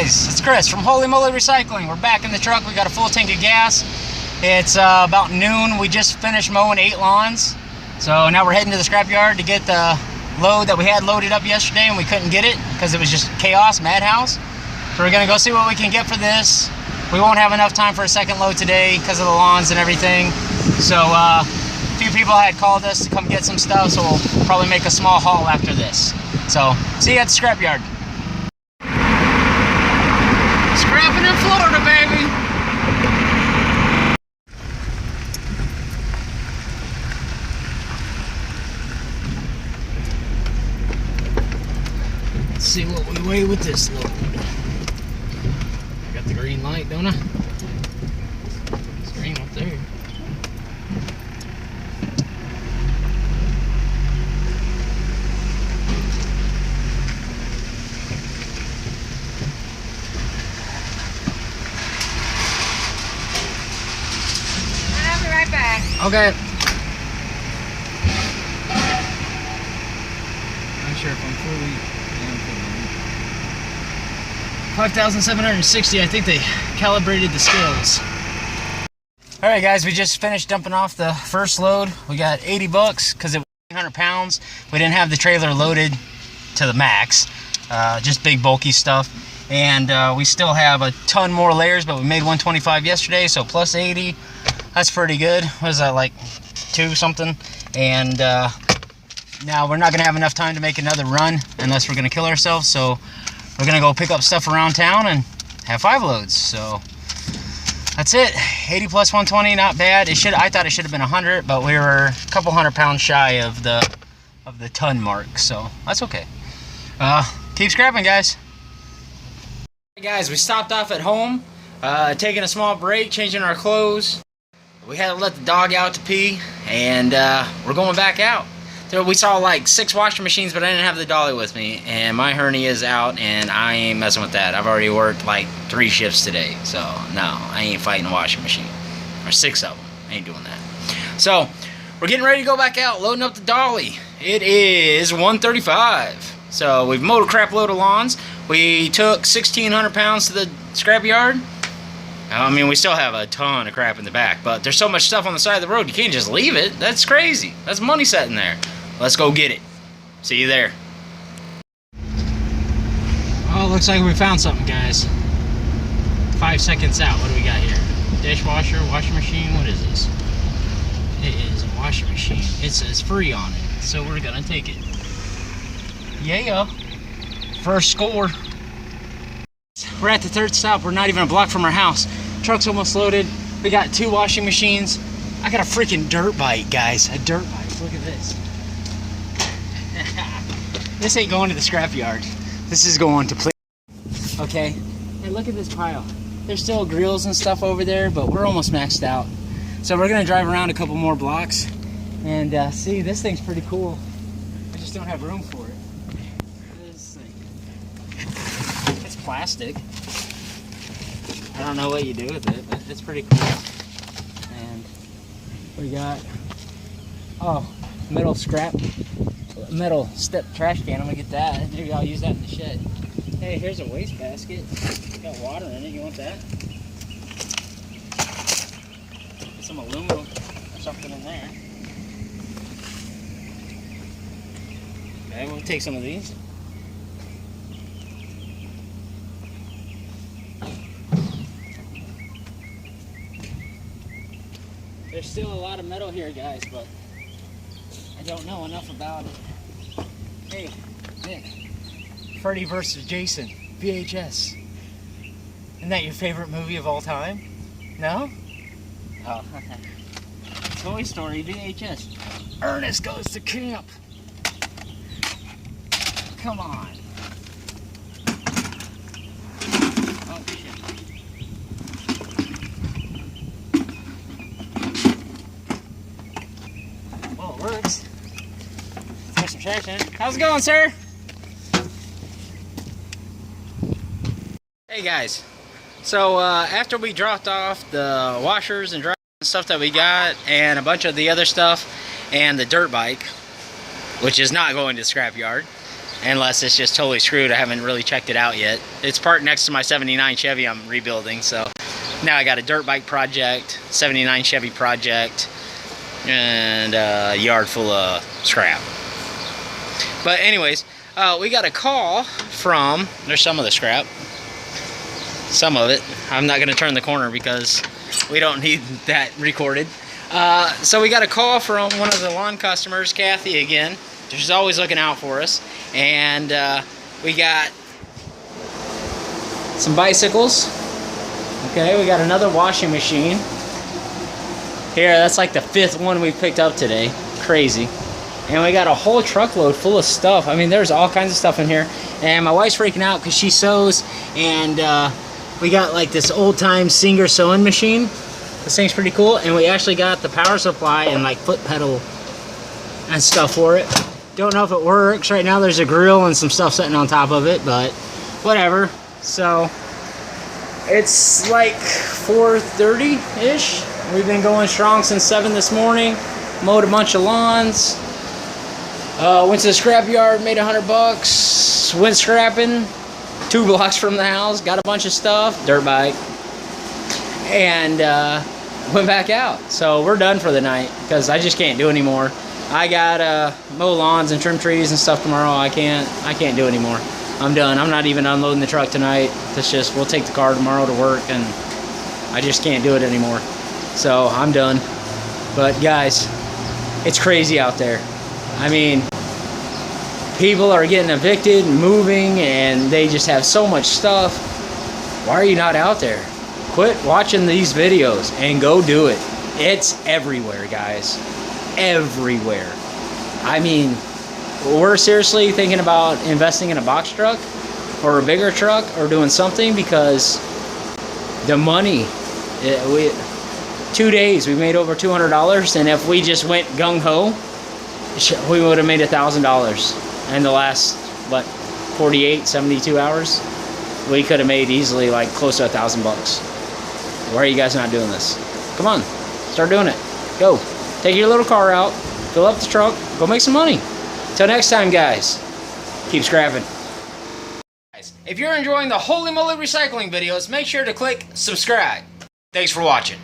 guys, it's Chris from Holy Moly Recycling. We're back in the truck. We got a full tank of gas. It's about noon. We just finished mowing 8 lawns. So now we're heading to the scrapyard to get the load that we had loaded up yesterday and we couldn't get it because it was just chaos, madhouse. So we're gonna go see what we can get for this. We won't have enough time for a second load today because of the lawns and everything. So a few people had called us to come get some stuff, so we'll probably make a small haul after this. So see you at the scrapyard. Scrapping in Florida, baby. Let's see what we weigh with this load. I got the green light, don't I? It's green up there. Okay. Not sure if I'm fully. 5,760. I think they calibrated the scales. All right, guys. We just finished dumping off the first load. We got 80 bucks because it was 100 pounds. We didn't have the trailer loaded to the max. Just big bulky stuff. And we still have a ton more layers, but we made 125 yesterday, so plus 80. That's pretty good. What is that, like 2 something? And now we're not gonna have enough time to make another run unless we're gonna kill ourselves. So we're gonna go pick up stuff around town and have 5 loads. So that's it. 80 plus 120, not bad. I thought it should have been 100, but we were a couple 100 pounds shy of the ton mark. So that's okay. Keep scrapping, guys. Hey guys, we stopped off at home, taking a small break, changing our clothes. We had to let the dog out to pee, and we're going back out. We saw like 6 washing machines, but I didn't have the dolly with me, and my hernia is out, and I ain't messing with that. I've already worked like 3 shifts today, so no, I ain't fighting a washing machine. Or 6 of them. I ain't doing that. So, we're getting ready to go back out, loading up the dolly. It is 1:35. So, we've mowed a crap load of lawns. We took 1,600 pounds to the scrapyard. I mean, we still have a ton of crap in the back, but there's so much stuff on the side of the road, you can't just leave it. That's crazy. That's money sitting there. Let's go get it. See you there. Oh, looks like we found something, guys. 5 seconds out. What do we got here? Dishwasher, washing machine. What is this? It is a washing machine. It says free on it, so we're gonna take it. Yeah. First score. We're at the 3rd stop. We're not even a block from our house. Truck's almost loaded. We got 2 washing machines. I got a freaking dirt bike, guys. A dirt bike. Look at this. This ain't going to the scrapyard. This is going to play. Okay. Hey, look at this pile. There's still grills and stuff over there, but we're almost maxed out. So we're gonna drive around a couple more blocks and see. This thing's pretty cool. I just don't have room for it. This thing. It's plastic. I don't know what you do with it, but it's pretty cool. And we got, metal step trash can. I'm gonna get that. Maybe I'll use that in the shed. Hey, here's a waste basket. Got water in it. You want that? Get some aluminum or something in there. Okay, we'll take some of these. There's still a lot of metal here, guys, but I don't know enough about it. Hey, Nick. Freddy vs. Jason, VHS. Isn't that your favorite movie of all time? No? Oh, okay. Toy Story, VHS. Ernest Goes to Camp. Come on. Oh, shit. Well, it works. There's some trash in it. How's it going, sir? Hey guys, so after we dropped off the washers and dryers and stuff that we got and a bunch of the other stuff and the dirt bike, which is not going to the scrapyard, unless it's just totally screwed. I haven't really checked it out yet. It's parked next to my 79 Chevy I'm rebuilding, so now I got a dirt bike project, 79 Chevy project, and a yard full of scrap. But anyways, we got a call from, there's some of the scrap, some of it. I'm not going to turn the corner because we don't need that recorded. So we got a call from one of the lawn customers, Kathy again. She's always looking out for us. And we got some bicycles. Okay, we got another washing machine. Here, that's like the 5th one we picked up today. Crazy. And we got a whole truckload full of stuff. I mean, there's all kinds of stuff in here. And my wife's freaking out because she sews. And we got like this old-time Singer sewing machine. This thing's pretty cool. And we actually got the power supply and like foot pedal and stuff for it. Don't know if it works. Right now there's a grill and some stuff sitting on top of it, but whatever. So it's like 4:30-ish. We've been going strong since 7 this morning. Mowed a bunch of lawns. Went to the scrap yard, made $100. Went scrapping 2 blocks from the house. Got a bunch of stuff, dirt bike, and went back out. So we're done for the night because I just can't do anymore. I got mow lawns and trim trees and stuff tomorrow. I can't do anymore. I'm done. I'm not even unloading the truck tonight. It's just, we'll take the car tomorrow to work, and I just can't do it anymore. So I'm done. But guys, it's crazy out there. I mean, people are getting evicted and moving, and they just have so much stuff. Why are you not out there? Quit watching these videos and go do it. It's everywhere, guys. Everywhere. I mean, we're seriously thinking about investing in a box truck or a bigger truck or doing something because the money, 2 days we made over $200, and if we just went gung-ho, we would have made $1,000 in the last, what, 48, 72 hours. We could have made easily like close to $1,000 bucks. Why are you guys not doing this? Come on, start doing it. Go. Take your little car out, fill up the truck, go make some money. Till next time, guys, keep scrapping. If you're enjoying the Holy Moly Recycling videos, make sure to click subscribe. Thanks for watching.